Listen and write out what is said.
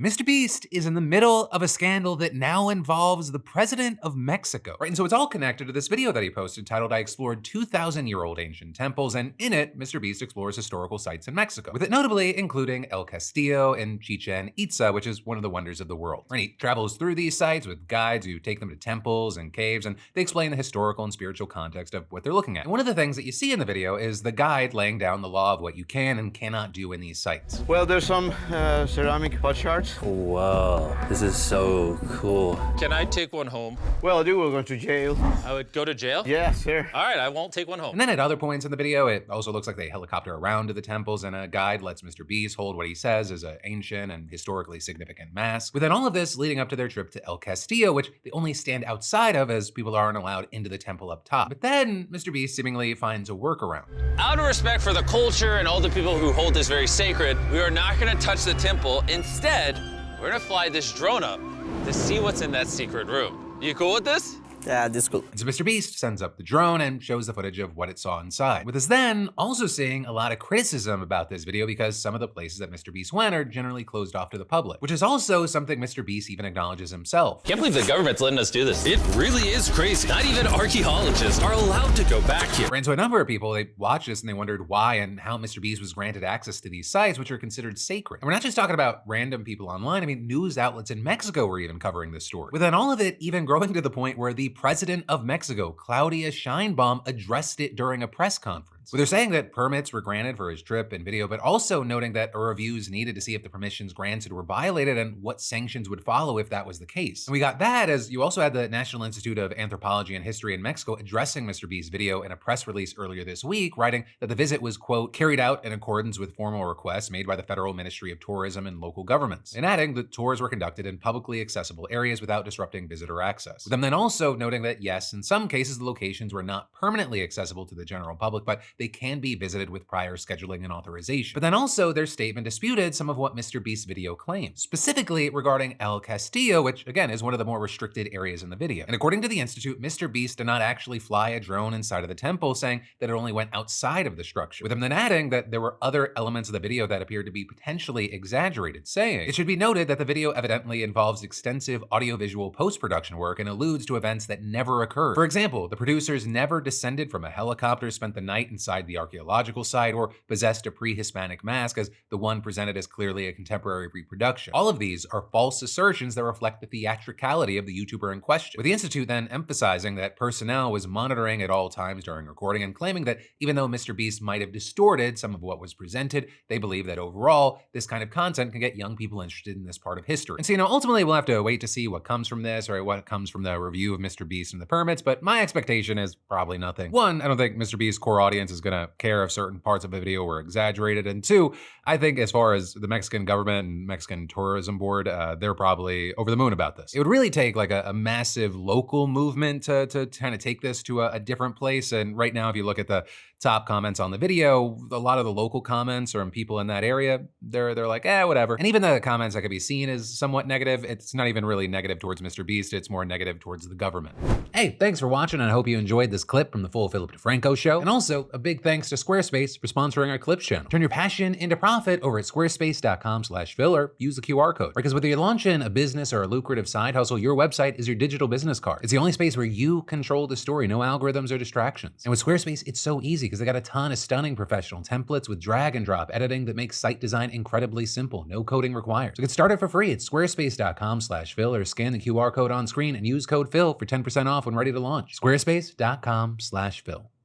MrBeast is in the middle of a scandal that now involves the president of Mexico. Right, and so it's all connected to this video that he posted titled, "I explored 2,000-year-old ancient temples," and in it, MrBeast explores historical sites in Mexico, with it notably including El Castillo and Chichen Itza, which is one of the wonders of the world. And he travels through these sites with guides who take them to temples and caves, and they explain the historical and spiritual context of what they're looking at. And one of the things that you see in the video is the guide laying down the law of what you can and cannot do in these sites. Well, there's some ceramic pot shards. Wow, this is so cool. Can I take one home? Well, dude, we're going to jail. I would go to jail? Yeah, sir. All right, I won't take one home. And then at other points in the video, it also looks like they helicopter around to the temples, and a guide lets MrBeast hold what he says is an ancient and historically significant mask. Within all of this leading up to their trip to El Castillo, which they only stand outside of as people aren't allowed into the temple up top. But then MrBeast seemingly finds a workaround. Out of respect for the culture and all the people who hold this very sacred, we are not gonna touch the temple. Instead, we're gonna fly this drone up to see what's in that secret room. You cool with this? Yeah, this is cool. And so MrBeast sends up the drone and shows the footage of what it saw inside, with us then also seeing a lot of criticism about this video because some of the places that MrBeast went are generally closed off to the public, which is also something MrBeast even acknowledges himself. Can't believe the government's letting us do this. It really is crazy. Not even archaeologists are allowed to go back here. And so a number of people, they watched this and they wondered why and how MrBeast was granted access to these sites, which are considered sacred. And we're not just talking about random people online. I mean, news outlets in Mexico were even covering this story. Within all of it, even growing to the point where the president of Mexico, Claudia Sheinbaum, addressed it during a press conference. Well, they're saying that permits were granted for his trip and video, but also noting that a review is needed to see if the permissions granted were violated and what sanctions would follow if that was the case. And we got that as you also had the National Institute of Anthropology and History in Mexico addressing MrBeast's video in a press release earlier this week, writing that the visit was, quote, carried out in accordance with formal requests made by the Federal Ministry of Tourism and local governments, and adding that tours were conducted in publicly accessible areas without disrupting visitor access. With them then also noting that yes, in some cases the locations were not permanently accessible to the general public, but they can be visited with prior scheduling and authorization. But then also their statement disputed some of what MrBeast's video claims, specifically regarding El Castillo, which again is one of the more restricted areas in the video. And according to the Institute, MrBeast did not actually fly a drone inside of the temple, saying that it only went outside of the structure, with him then adding that there were other elements of the video that appeared to be potentially exaggerated, saying, "It should be noted that the video evidently involves extensive audiovisual post-production work and alludes to events that never occurred. For example, the producers never descended from a helicopter, spent the night inside the archaeological site, or possessed a pre-Hispanic mask as the one presented as clearly a contemporary reproduction. All of these are false assertions that reflect the theatricality of the YouTuber in question," with the Institute then emphasizing that personnel was monitoring at all times during recording and claiming that even though MrBeast might have distorted some of what was presented, they believe that overall, this kind of content can get young people interested in this part of history. And so, ultimately we'll have to wait to see what comes from this or what comes from the review of MrBeast and the permits, but my expectation is probably nothing. One, I don't think MrBeast's core audience is gonna care if certain parts of the video were exaggerated, and two, I think as far as the Mexican government and Mexican tourism board, they're probably over the moon about this. It would really take like a massive local movement to kind of take this to a different place, and right now if you look at the top comments on the video, a lot of the local comments from people in that area, they're like, whatever. And even the comments that could be seen as somewhat negative, it's not even really negative towards MrBeast, it's more negative towards the government. Hey, thanks for watching, and I hope you enjoyed this clip from the full Philip DeFranco show. And also, a big thanks to Squarespace for sponsoring our Clips channel. Turn your passion into profit over at squarespace.com/Phil or use the QR code. Because whether you're launching a business or a lucrative side hustle, your website is your digital business card. It's the only space where you control the story, no algorithms or distractions. And with Squarespace, it's so easy because they got a ton of stunning professional templates with drag and drop editing that makes site design incredibly simple, no coding required. So get started for free at squarespace.com/Phil or scan the QR code on screen and use code Phil for 10% off when ready to launch. Squarespace.com/Phil.